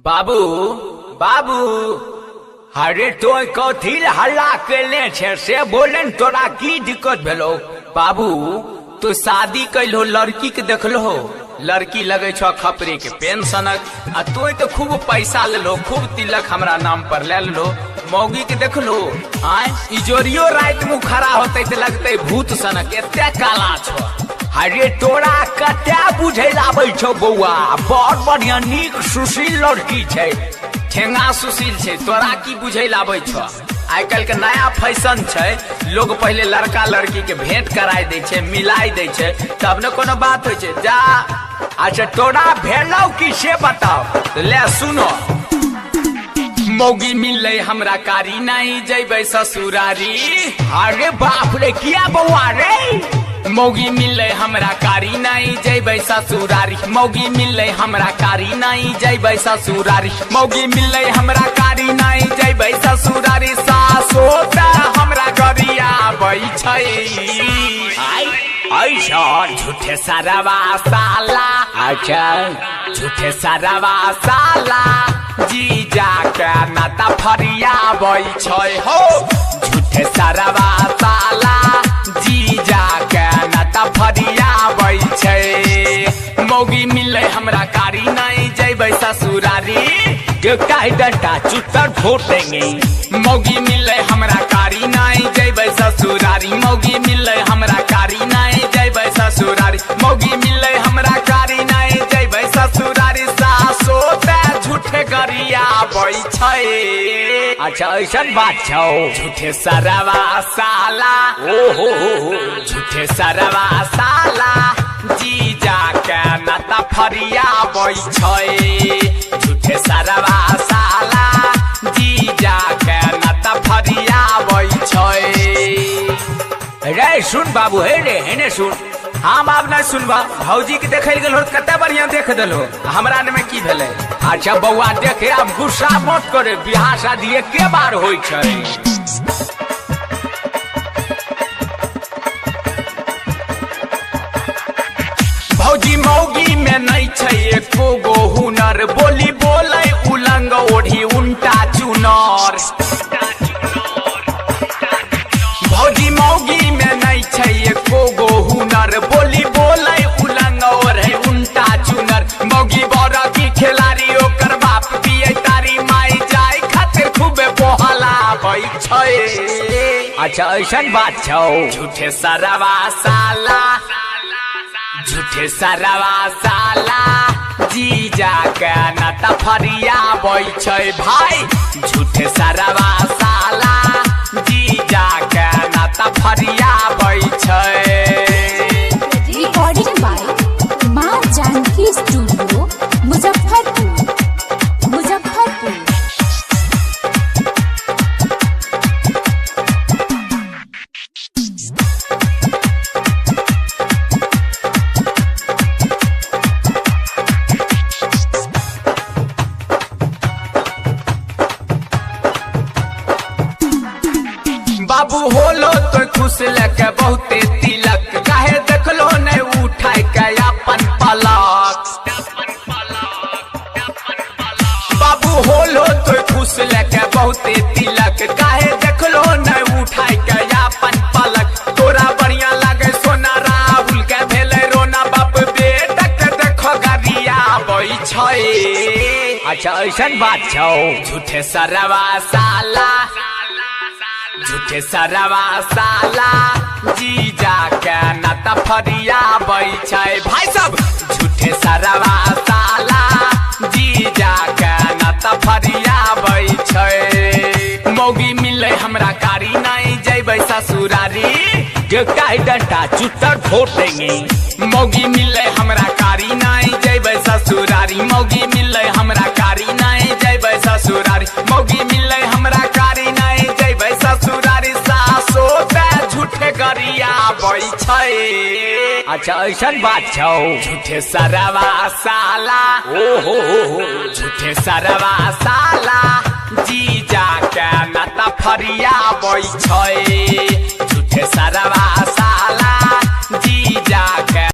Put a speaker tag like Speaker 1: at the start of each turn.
Speaker 1: बाबू बाबू अरे तो कथी हल्ला कैले छे से बोले तोरा की दिक्कत भेलो। बाबू तो शादी कैलो लड़की के देखलो लड़की लगे छो खपरे के पेंशनक आ तो खूब पैसा ले लो खूब तिलक हमरा नाम पर ले लो मौगी के देखलो आय इजोरियो रात में खड़ा होते तो लगते भूत सनक एते काला छो। अरे तोरा कते बुझे आबै छौ बौआ बहुत बढ़िया नीक सुशील लड़की छै ठेंगा सुशील छै तोरा की बुझे आबै छौ। आई कल के नया फैशन छै लोग पहले लड़का लड़की के भेंट कराय दे छै मिलाय दे छै तब न कोनो बात होय छै जा। अच्छा तोरा भेलौ की से बताओ ले सुनो मौगी मिले हमरा कारी नहीं जैबे ससुरारी। अरे बाप रे किया बउआ रे मौगी मिले हमरा कारी नहीं जैबे ससुरारी मौगी मिले हमरा कारी नहीं जैबे ससुरारी मौगी मिले हमरा कारी नहीं जैबे ससुरारी सासो त हमरा गरिया बै छै ऐसा झूठे सरवा साला। अच्छा झूठे सरवा साला जीजा के नाता फरिया बै छै हो झूठे सरवा साला जीजा के नाता फरिया बै छै मौगी मिले हमरा कारी नहीं जैबे ससुरारी काहे डंटा चुतर फोटेंगे मौगी मिले हमरा कारी नहीं जैबे ससुरारी मौगी मिले हमरा कारी नहीं जैबे ससुरारी मौगी मिले हमरा कारी नहीं जैबे ससुरारी सासो ते झूठे गरिया बै छै। अच्छा ऐसन बात छौ झूठे सरवा साला ओहो झूठे सरवा साला जीजा के नाता फरिया बै छै झूठे सरवा साला जीजा के नाता फरिया बै छै। रे सुन बाबू हे रे हेने सुन हम आब नहीं सुनबा भौजी के देखे गेल कते बढ़िया देख देलो हमरा में की भेले। अच्छा बउआ देखे अब गुस्सा मत करे बियाह शादी एके बार होय छै। भौजी मौगी में नहीं छै एको गो हुनर बोली बोले उलंग ओढ़ी उल्टा चुनर भौजी मौगी में नहीं छै एको गो हुनर बोली बोले उलंग ओढ़े उल्टा चुनर मौगी बड़ा की खिलाड़ी ओकर बाप पिए तारी माई जाय खातिर खूबे पोहला बै छै। अच्छा ऐसन बात छौ झूठे सरवा साला झूठे सरवा साला जीजा के नाता फरिया बै छै भाई झूठे सरवा साला जीजा के नाता फरिया बै छै।
Speaker 2: रिकॉर्डिंग बाय मां जानकी स्टूडियो मुजफ्फरपुर।
Speaker 1: बाबू होलो तो खुश लेके बहुते तिलक काहे देखलो नहीं उठाई के अपन पलक बाबू होलो तो खुश लेके बहुते तिलक काहे देखलो नहीं उठाई के अपन पलक तोरा बढ़िया लागे सोना राहुल के भेले रोना बाप बेटा के देखो गरिया बै छै। अच्छा ऐसन बात छौ झूठे सरवा साला झूठे सरवा साला जीजा के नाता फरिया बै छै भाई सब झूठे सरवा साला जीजा के नाता फरिया बै छै मौगी मिले हमरा कारी नहीं जैबे ससुरारी काहे डंटा चुतर फोटेंगे मौगी मिले हमरा कारी नहीं जैबे ससुरारी मौगी मिले हमरा कारी नहीं जैबे ससुरारी मौगी मिले हमरा कारी नहीं जैबे ससुरारी सासो ते झूठे गरिया बै छै। अच्छा ऐसन बात छौ झूठे सरवा साला ओहो झूठे सरवा साला जीजा के नाता फरिया बै छै झूठे सरवा साला जीजा